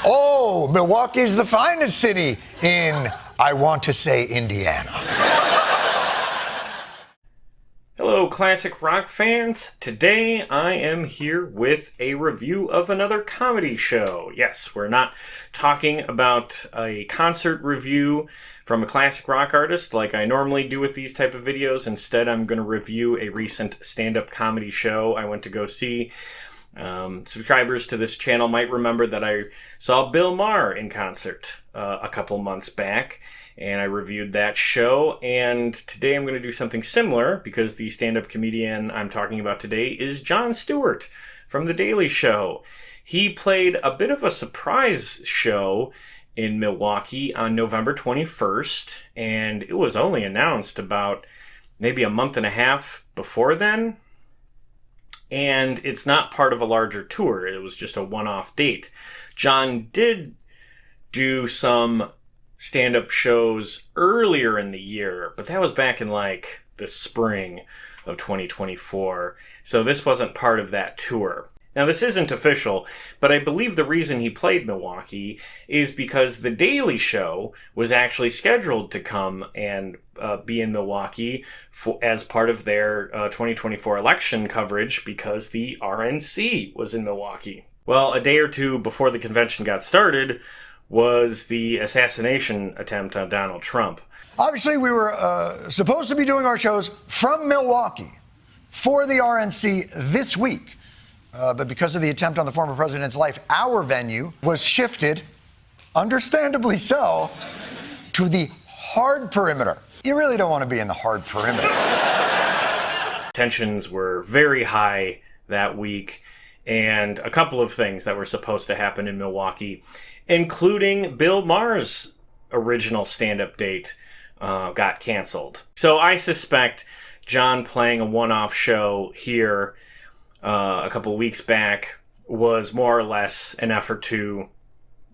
Oh, Milwaukee's the finest city in, I want to say, Indiana. Hello, classic rock fans. Today I am here with a review of another comedy show. Yes, we're not talking about a concert review from a classic rock artist like I normally do with these type of videos. Instead, I'm going to review a recent stand-up comedy show I went to go see. Subscribers to this channel might remember that I saw Bill Maher in concert a couple months back, and I reviewed that show. And today I'm going to do something similar because the stand-up comedian I'm talking about today is Jon Stewart from The Daily Show. He played a bit of a surprise show in Milwaukee on November 21st, and it was only announced about maybe a month and a half before then. And it's not part of a larger tour. It was just a one-off date. Jon did do some stand-up shows earlier in the year, but that was back in like the spring of 2024. So this wasn't part of that tour. Now, this isn't official, but I believe the reason he played Milwaukee is because The Daily Show was actually scheduled to come and be in Milwaukee as part of their 2024 election coverage because the RNC was in Milwaukee. Well, a day or two before the convention got started was the assassination attempt on Donald Trump. Obviously, we were supposed to be doing our shows from Milwaukee for the RNC this week. But because of the attempt on the former president's life, our venue was shifted, understandably so, to the hard perimeter. You really don't want to be in the hard perimeter. Tensions were very high that week, and a couple of things that were supposed to happen in Milwaukee, including Bill Maher's original stand-up date, got canceled. So I suspect Jon playing a one-off show here a couple weeks back was more or less an effort to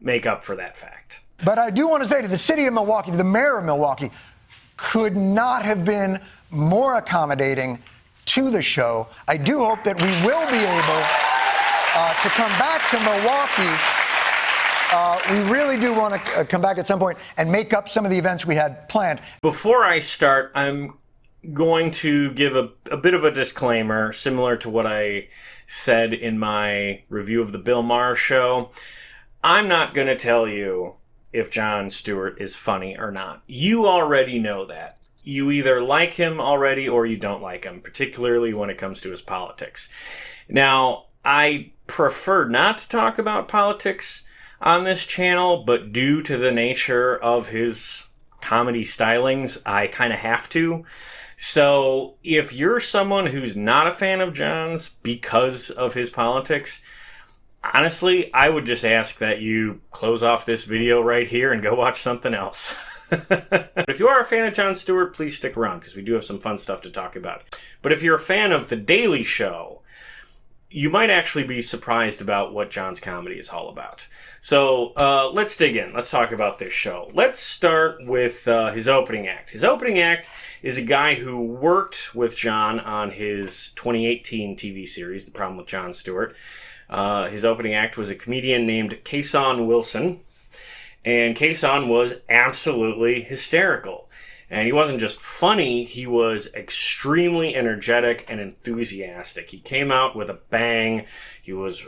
make up for that fact. But I do want to say to the city of Milwaukee, to the mayor of Milwaukee, could not have been more accommodating to the show. I do hope that we will be able to come back to Milwaukee. We really do want to come back at some point and make up some of the events we had planned. Before I start, I'm going to give a bit of a disclaimer, similar to what I said in my review of the Bill Maher show. I'm not going to tell you if Jon Stewart is funny or not. You already know that. You either like him already or you don't like him, particularly when it comes to his politics. Now, I prefer not to talk about politics on this channel, but due to the nature of his comedy stylings, I kind of have to. So if you're someone who's not a fan of Jon's because of his politics, honestly, I would just ask that you close off this video right here and go watch something else. If you are a fan of Jon Stewart, please stick around because we do have some fun stuff to talk about. But if you're a fan of The Daily Show, you might actually be surprised about what Jon's comedy is all about. So let's dig in. Let's talk about this show. Let's start with his opening act. His opening act is a guy who worked with Jon on his 2018 TV series, The Problem with Jon Stewart. His opening act was a comedian named Kason Wilson. And Kason was absolutely hysterical. And he wasn't just funny, he was extremely energetic and enthusiastic. He came out with a bang. He was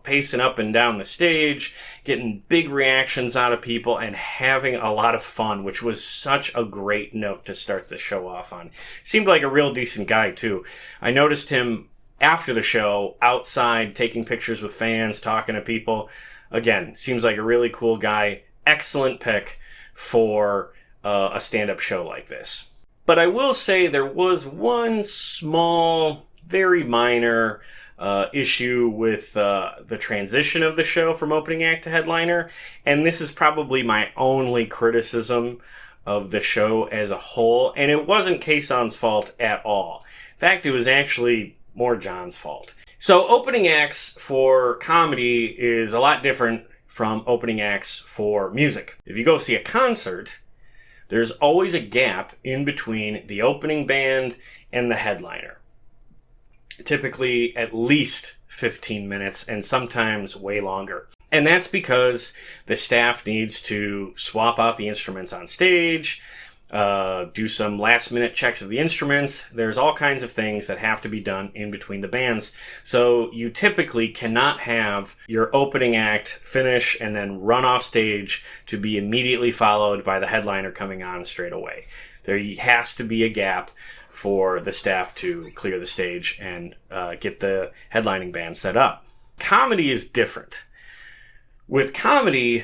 pacing up and down the stage, getting big reactions out of people, and having a lot of fun, which was such a great note to start the show off on. Seemed like a real decent guy, too. I noticed him after the show, outside, taking pictures with fans, talking to people. Again, seems like a really cool guy. Excellent pick for a stand-up show like this. But I will say there was one small, very minor issue with the transition of the show from opening act to headliner, and this is probably my only criticism of the show as a whole, and it wasn't Kason's fault at all. In fact, it was actually more Jon's fault. So opening acts for comedy is a lot different from opening acts for music. If you go see a concert, there's always a gap in between the opening band and the headliner. Typically at least 15 minutes and sometimes way longer. And that's because the staff needs to swap out the instruments on stage, do some last minute checks of the instruments. There's all kinds of things that have to be done in between the bands. So you typically cannot have your opening act finish and then run off stage to be immediately followed by the headliner coming on straight away. There has to be a gap for the staff to clear the stage and get the headlining band set up. Comedy is different. With comedy,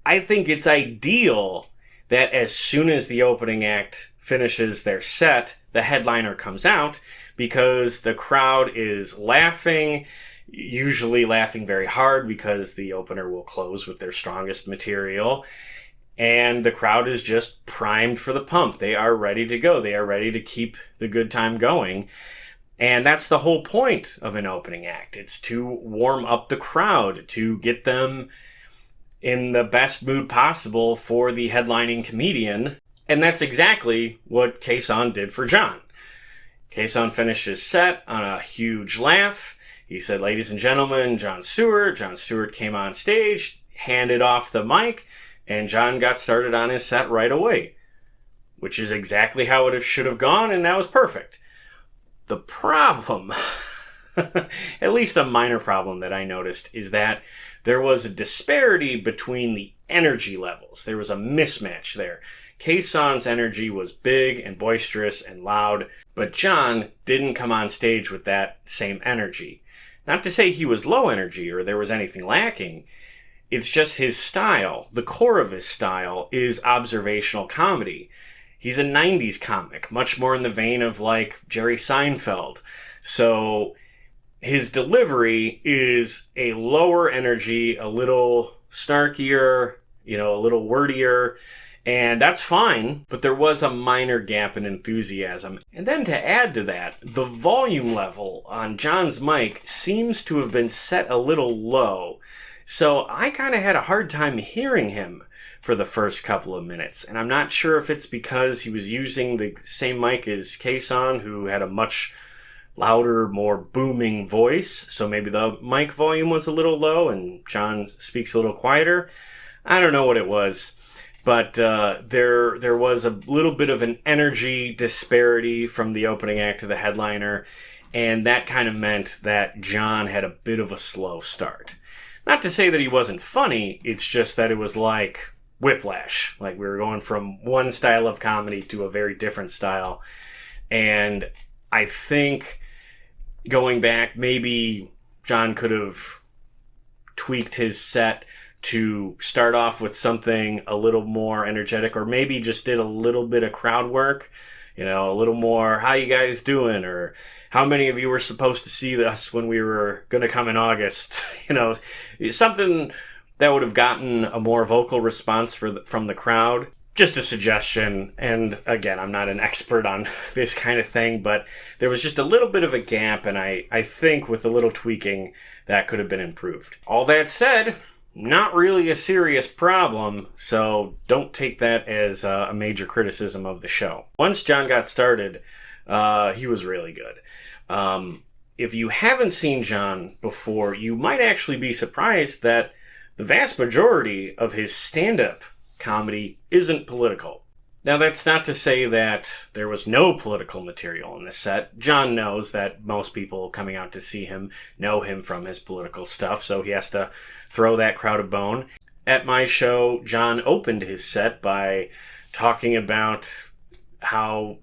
I think it's ideal that as soon as the opening act finishes their set, the headliner comes out, because the crowd is laughing, usually laughing very hard because the opener will close with their strongest material, and the crowd is just primed for the pump. They are ready to go. They are ready to keep the good time going. And that's the whole point of an opening act. It's to warm up the crowd, to get them in the best mood possible for the headlining comedian. And that's exactly what Kason did for Jon. Kason finished his set on a huge laugh. He said, "Ladies and gentlemen, Jon Stewart." Jon Stewart came on stage, handed off the mic, and Jon got started on his set right away, which is exactly how it should have gone, and that was perfect. The problem, at least a minor problem that I noticed, is that there was a disparity between the energy levels. There was a mismatch there. Kason's energy was big and boisterous and loud, but Jon didn't come on stage with that same energy. Not to say he was low energy or there was anything lacking. It's just his style. The core of his style is observational comedy. He's a 90s comic, much more in the vein of like Jerry Seinfeld. So his delivery is a lower energy, a little snarkier, a little wordier, and that's fine, but there was a minor gap in enthusiasm. And then to add to that, the volume level on Jon's mic seems to have been set a little low. So I kind of had a hard time hearing him for the first couple of minutes. And I'm not sure if it's because he was using the same mic as Kason, who had a much louder, more booming voice. So maybe the mic volume was a little low and Jon speaks a little quieter. I don't know what it was. But there was a little bit of an energy disparity from the opening act to the headliner. And that kind of meant that Jon had a bit of a slow start. Not to say that he wasn't funny, it's just that it was like whiplash. Like we were going from one style of comedy to a very different style. And I think going back, maybe Jon could have tweaked his set to start off with something a little more energetic, or maybe just did a little bit of crowd work, a little more, "How you guys doing?" or "How many of you were supposed to see us when we were going to come in August?" Something that would have gotten a more vocal response from the crowd. Just a suggestion, and again, I'm not an expert on this kind of thing, but there was just a little bit of a gap, and I think with a little tweaking, that could have been improved. All that said, not really a serious problem, so don't take that as a major criticism of the show. Once Jon got started, he was really good. If you haven't seen Jon before, you might actually be surprised that the vast majority of his stand-up comedy isn't political. Now, that's not to say that there was no political material in this set. Jon knows that most people coming out to see him know him from his political stuff, so he has to throw that crowd a bone. At my show, Jon opened his set by talking about how,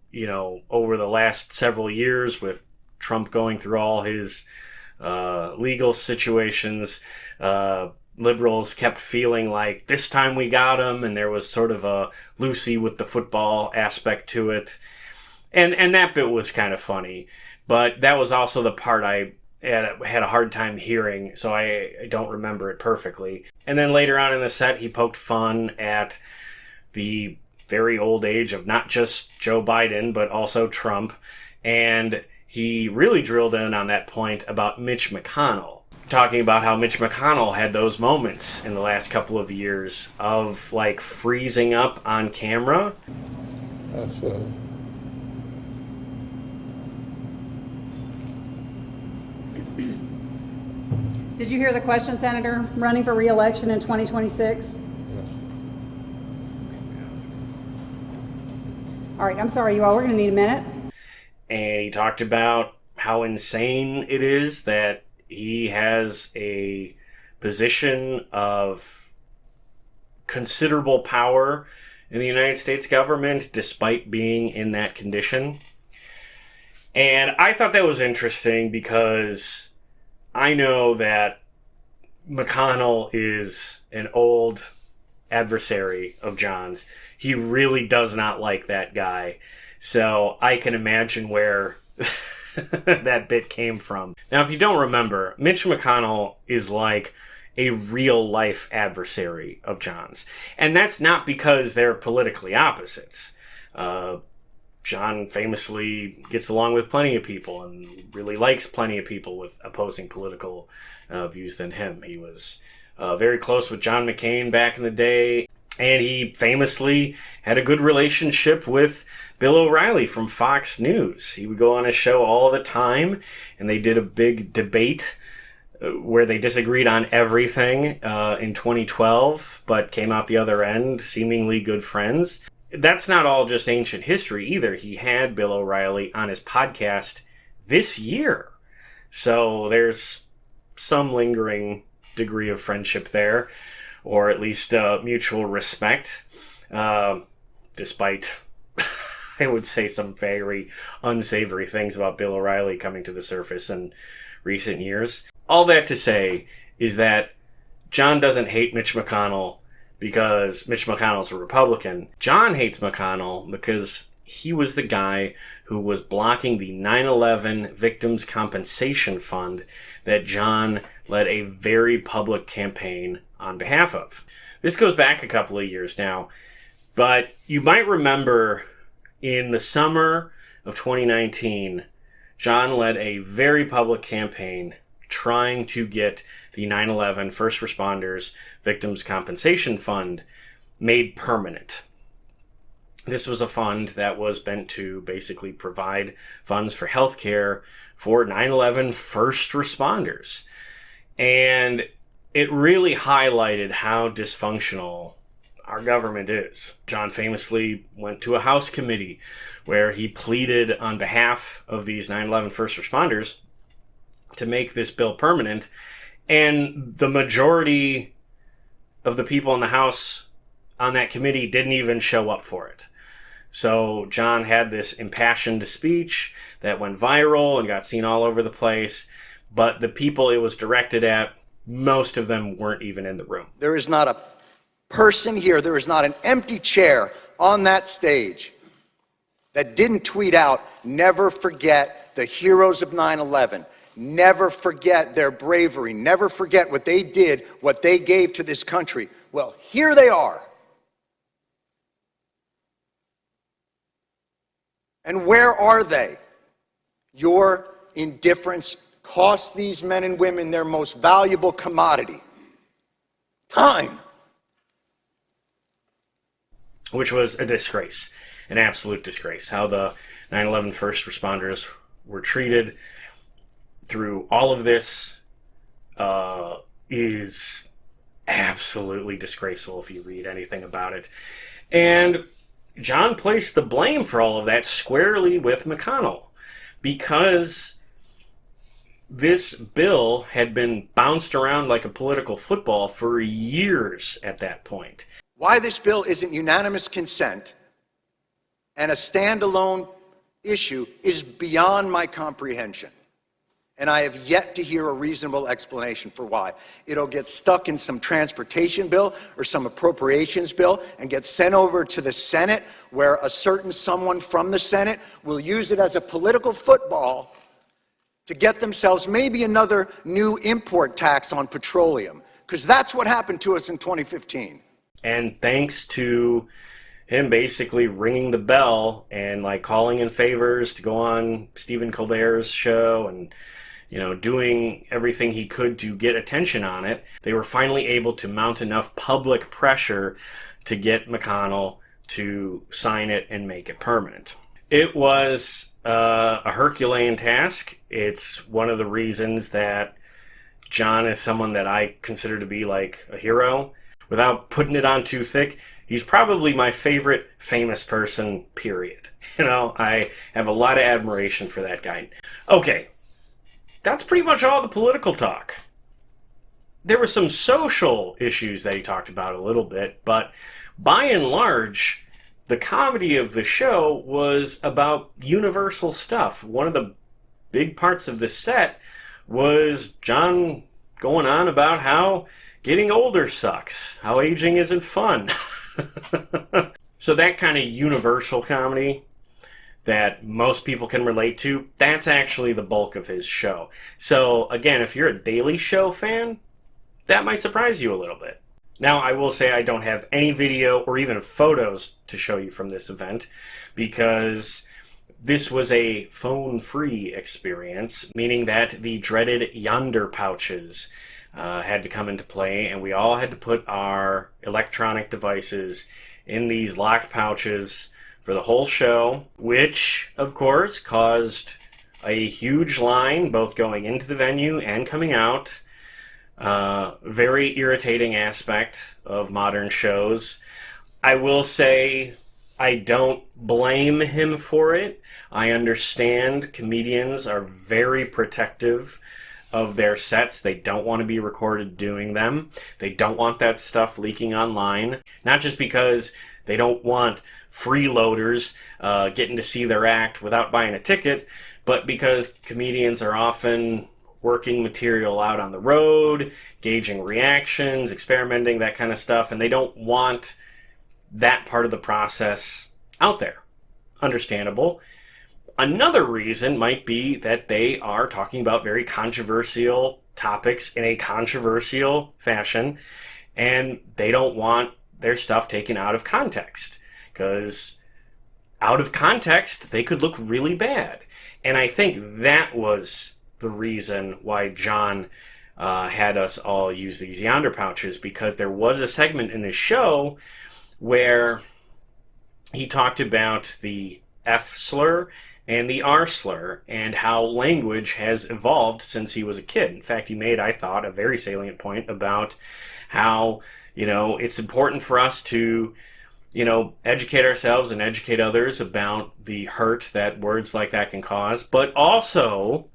over the last several years with Trump going through all his legal situations, liberals kept feeling like this time we got him, and there was sort of a Lucy with the football aspect to it. And that bit was kind of funny, but that was also the part I had a hard time hearing, so I don't remember it perfectly. And then later on in the set, he poked fun at the very old age of not just Joe Biden, but also Trump. And he really drilled in on that point about Mitch McConnell, talking about how Mitch McConnell had those moments in the last couple of years of like freezing up on camera. That's Did you hear the question, Senator? Running for re-election in 2026? All right, I'm sorry, you all. We're going to need a minute. And he talked about how insane it is that he has a position of considerable power in the United States government despite being in that condition. And I thought that was interesting because I know that McConnell is an old adversary of Jon's. He really does not like that guy. So I can imagine where that bit came from. Now, if you don't remember, Mitch McConnell is like a real life adversary of Jon's. And that's not because they're politically opposites. Jon famously gets along with plenty of people and really likes plenty of people with opposing political views than him. He was very close with John McCain back in the day, and he famously had a good relationship with Bill O'Reilly from Fox News. He would go on his show all the time, and they did a big debate where they disagreed on everything in 2012, but came out the other end seemingly good friends. That's not all just ancient history either. He had Bill O'Reilly on his podcast this year. So there's some lingering degree of friendship there, or at least mutual respect, despite, I would say, some very unsavory things about Bill O'Reilly coming to the surface in recent years. All that to say is that Jon doesn't hate Mitch McConnell because Mitch McConnell's a Republican. Jon hates McConnell because he was the guy who was blocking the 9/11 Victims Compensation Fund that Jon led a very public campaign on behalf of. This goes back a couple of years now, but you might remember in the summer of 2019, Jon led a very public campaign trying to get the 9/11 First Responders Victims Compensation Fund made permanent. This was a fund that was meant to basically provide funds for healthcare for 9/11 first responders. And it really highlighted how dysfunctional our government is. Jon famously went to a House committee where he pleaded on behalf of these 9/11 first responders to make this bill permanent. And the majority of the people in the House on that committee didn't even show up for it. So Jon had this impassioned speech that went viral and got seen all over the place. But the people it was directed at, most of them weren't even in the room. There is not a person here, there is not an empty chair on that stage that didn't tweet out, "Never forget the heroes of 9/11. Never forget their bravery. Never forget what they did, what they gave to this country." Well, here they are. And where are they? Your indifference cost these men and women their most valuable commodity, time. Which was a disgrace, an absolute disgrace. How the 9/11 first responders were treated through all of this is absolutely disgraceful if you read anything about it. And Jon placed the blame for all of that squarely with McConnell because this bill had been bounced around like a political football for years at that point. Why this bill isn't unanimous consent and a standalone issue is beyond my comprehension. And I have yet to hear a reasonable explanation for why. It'll get stuck in some transportation bill or some appropriations bill and get sent over to the Senate, where a certain someone from the Senate will use it as a political football to get themselves maybe another new import tax on petroleum, because that's what happened to us in 2015. And thanks to him basically ringing the bell and like calling in favors to go on Stephen Colbert's show and, you know, doing everything he could to get attention on it, they were finally able to mount enough public pressure to get McConnell to sign it and make it permanent. It was a Herculean task. It's one of the reasons that Jon is someone that I consider to be like a hero. Without putting it on too thick, he's probably my favorite famous person, period. I have a lot of admiration for that guy. Okay, that's pretty much all the political talk. There were some social issues that he talked about a little bit, but by and large, the comedy of the show was about universal stuff. One of the big parts of the set was Jon going on about how getting older sucks, how aging isn't fun. So that kind of universal comedy that most people can relate to, that's actually the bulk of his show. So again, if you're a Daily Show fan, that might surprise you a little bit. Now, I will say I don't have any video or even photos to show you from this event because this was a phone-free experience, meaning that the dreaded yonder pouches had to come into play, and we all had to put our electronic devices in these locked pouches for the whole show, which, of course, caused a huge line both going into the venue and coming out. Very irritating aspect of modern shows. I will say I don't blame him for it. I understand comedians are very protective of their sets. They don't want to be recorded doing them. They don't want that stuff leaking online. Not just because they don't want freeloaders getting to see their act without buying a ticket, but because comedians are often working material out on the road, gauging reactions, experimenting, that kind of stuff, and they don't want that part of the process out there. Understandable. Another reason might be that they are talking about very controversial topics in a controversial fashion, and they don't want their stuff taken out of context, because out of context, they could look really bad. And I think that was the reason why Jon had us all use these yonder pouches, because there was a segment in his show where he talked about the F slur and the R slur and how language has evolved since he was a kid. In fact, he made, I thought, a very salient point about how, it's important for us to, educate ourselves and educate others about the hurt that words like that can cause, but also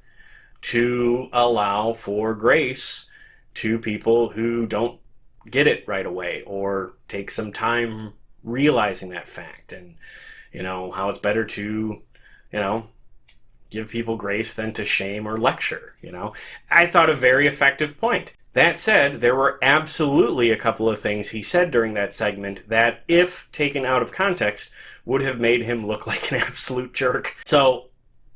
to allow for grace to people who don't get it right away or take some time realizing that fact, and how it's better to give people grace than to shame or lecture. I thought a very effective point. That said, there were absolutely a couple of things he said during that segment that, if taken out of context, would have made him look like an absolute jerk. So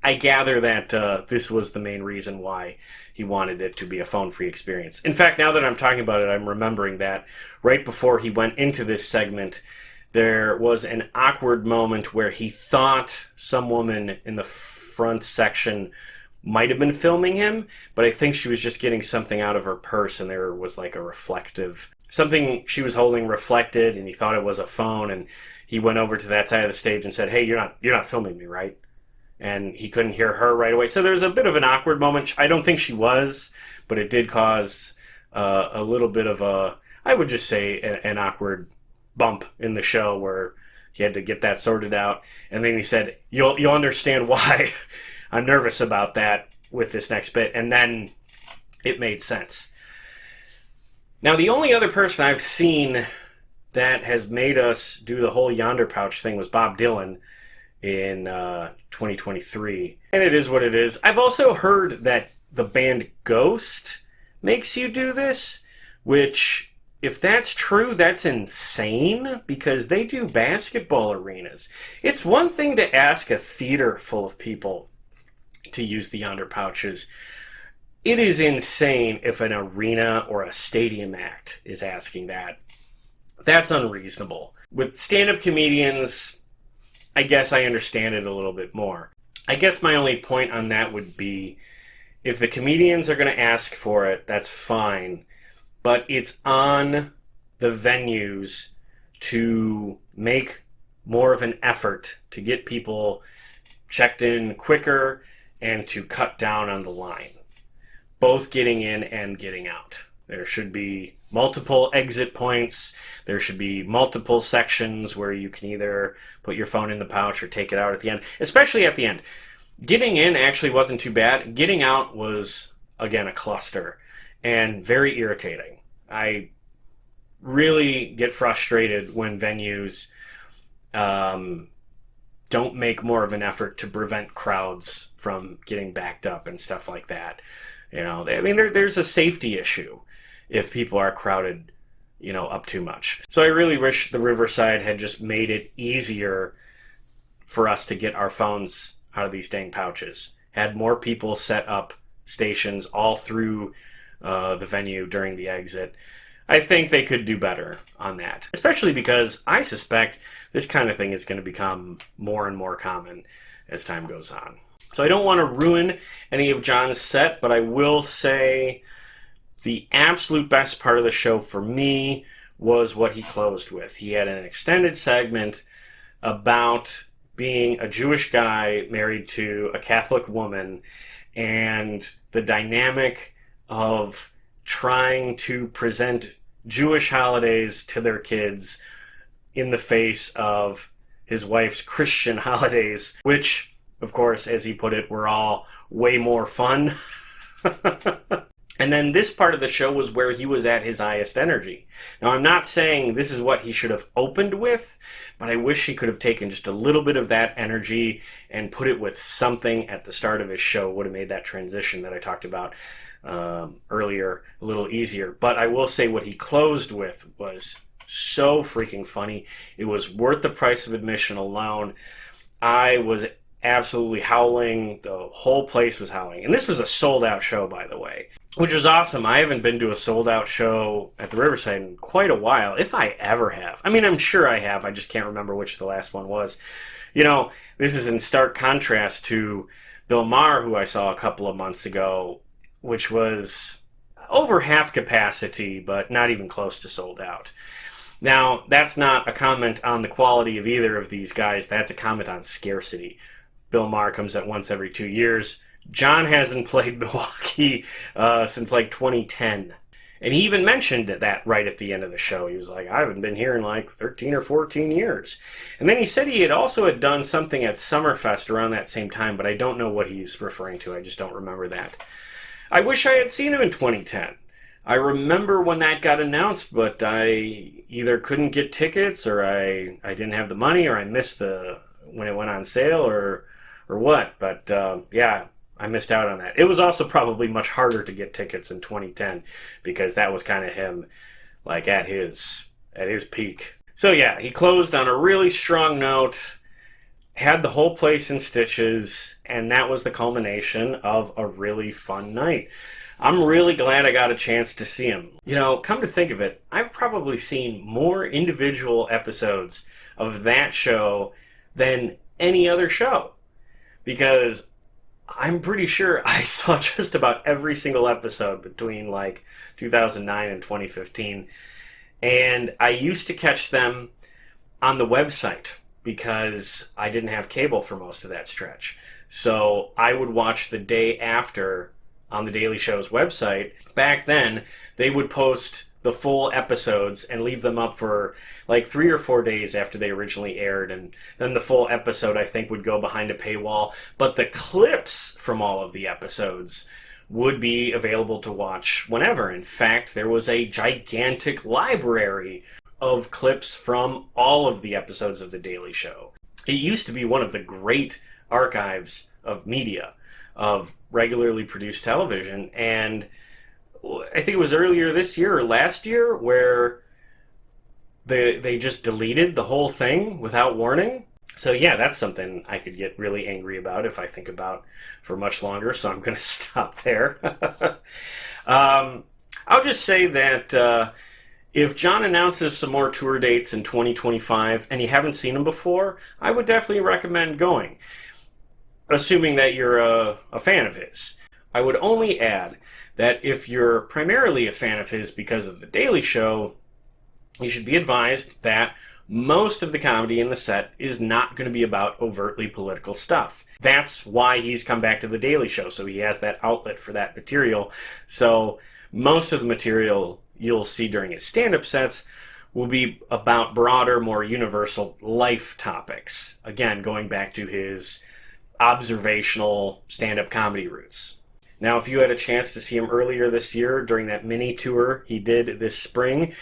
I gather that this was the main reason why he wanted it to be a phone-free experience. In fact, now that I'm talking about it, I'm remembering that right before he went into this segment, there was an awkward moment where he thought some woman in the front section might have been filming him, but I think she was just getting something out of her purse, and there was like a reflective... something she was holding reflected, and he thought it was a phone, and he went over to that side of the stage and said, "Hey, you're not filming me, right?" And he couldn't hear her right away. So there was a bit of an awkward moment. I don't think she was, but it did cause a little bit of a, I would just say, an awkward bump in the show where he had to get that sorted out. And then he said, you'll understand why I'm nervous about that with this next bit. And then it made sense. Now, the only other person I've seen that has made us do the whole yonder pouch thing was Bob Dylan in 2023. And it is what it is. I've also heard that the band Ghost makes you do this, which, if that's true, that's insane, because they do basketball arenas. It's one thing to ask a theater full of people to use the yonder pouches. It is insane if an arena or a stadium act is asking that. That's unreasonable. With stand-up comedians, I guess I understand it a little bit more. I guess my only point on that would be, if the comedians are going to ask for it, that's fine. But it's on the venues to make more of an effort to get people checked in quicker and to cut down on the line. both getting in and getting out. There should be multiple exit points. There should be multiple sections where you can either put your phone in the pouch or take it out at the end, especially at the end. Getting in actually wasn't too bad. Getting out was, again, a cluster and very irritating. I really get frustrated when venues don't make more of an effort to prevent crowds from getting backed up and stuff like that. You know, I mean, there's a safety issue if people are crowded, you know, up too much. So I really wish the Riverside had just made it easier for us to get our phones out of these dang pouches. Had more people set up stations all through the venue during the exit. I think they could do better on that, especially because I suspect this kind of thing is going to become more and more common as time goes on. So I don't want to ruin any of Jon's set, but I will say the absolute best part of the show for me was what he closed with. He had an extended segment about being a Jewish guy married to a Catholic woman and the dynamic of trying to present Jewish holidays to their kids in the face of his wife's Christian holidays, which, of course, as he put it, were all way more fun. And then this part of the show was where he was at his highest energy. Now, I'm not saying this is what he should have opened with, but I wish he could have taken just a little bit of that energy and put it with something at the start of his show. Would have made that transition that I talked about earlier a little easier. But I will say what he closed with was so freaking funny. It was worth the price of admission alone. I was absolutely howling. The whole place was howling. And this was a sold-out show, by the way, which was awesome. I haven't been to a sold-out show at the Riverside in quite a while, if I ever have. I mean, I'm sure I have. I just can't remember which the last one was. You know, this is in stark contrast to Bill Maher, who I saw a couple of months ago, which was over half capacity, but not even close to sold out. Now, that's not a comment on the quality of either of these guys. That's a comment on scarcity. Bill Maher comes at once every 2 years. Jon hasn't played Milwaukee since like 2010. And he even mentioned that right at the end of the show. He was like, I haven't been here in like 13 or 14 years. And then he said he had done something at Summerfest around that same time, but I don't know what he's referring to. I just don't remember that. I wish I had seen him in 2010. I remember when that got announced, but I either couldn't get tickets, or I didn't have the money, or I missed when it went on sale, or what. But yeah, I missed out on that. It was also probably much harder to get tickets in 2010 because that was kind of him, like at his peak. So yeah, he closed on a really strong note, had the whole place in stitches, and that was the culmination of a really fun night. I'm really glad I got a chance to see him. You know, come to think of it, I've probably seen more individual episodes of that show than any other show, because I'm pretty sure I saw just about every single episode between like 2009 and 2015. And I used to catch them on the website because I didn't have cable for most of that stretch. So I would watch the day after on the Daily Show's website. Back then, they would post the full episodes and leave them up for like 3 or 4 days after they originally aired, and then the full episode, I think, would go behind a paywall. But the clips from all of the episodes would be available to watch whenever. In fact, there was a gigantic library of clips from all of the episodes of The Daily Show. It used to be one of the great archives of media, of regularly produced television, and I think it was earlier this year or last year where they just deleted the whole thing without warning. So yeah, that's something I could get really angry about if I think about for much longer, so I'm going to stop there. I'll just say that if Jon announces some more tour dates in 2025 and you haven't seen them before, I would definitely recommend going, assuming that you're a fan of his. I would only add that if you're primarily a fan of his because of The Daily Show, you should be advised that most of the comedy in the set is not going to be about overtly political stuff. That's why he's come back to The Daily Show, so he has that outlet for that material. So most of the material you'll see during his stand-up sets will be about broader, more universal life topics. Again, going back to his observational stand-up comedy roots. Now, if you had a chance to see him earlier this year during that mini tour he did this spring,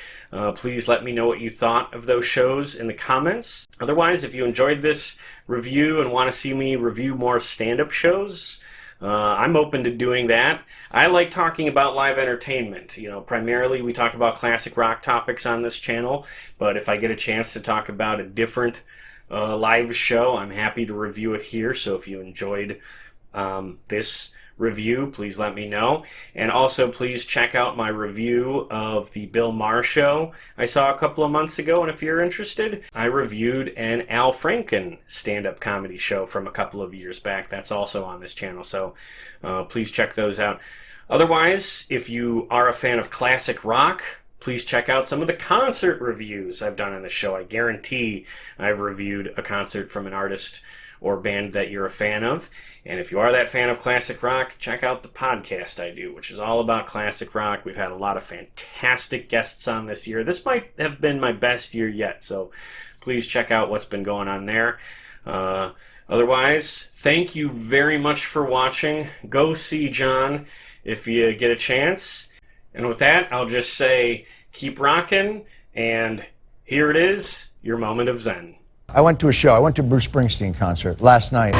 please let me know what you thought of those shows in the comments. Otherwise, if you enjoyed this review and want to see me review more stand-up shows, I'm open to doing that. I like talking about live entertainment. Primarily we talk about classic rock topics on this channel, but if I get a chance to talk about a different live show, I'm happy to review it here. So if you enjoyed this review, please let me know. And also please check out my review of the Bill Maher show I saw a couple of months ago, and if you're interested, I reviewed an Al Franken stand-up comedy show from a couple of years back. That's also on this channel, so please check those out. Otherwise, if you are a fan of classic rock, please check out some of the concert reviews I've done on the show. I guarantee I've reviewed a concert from an artist or band that you're a fan of. And if you are that fan of classic rock, check out the podcast I do, which is all about classic rock. We've had a lot of fantastic guests on this year. This might have been my best year yet, so please check out what's been going on there. Otherwise, thank you very much for watching. Go see Jon if you get a chance. And with that, I'll just say, keep rocking, and here it is, your moment of zen. I went to a show. I went to a Bruce Springsteen concert last night.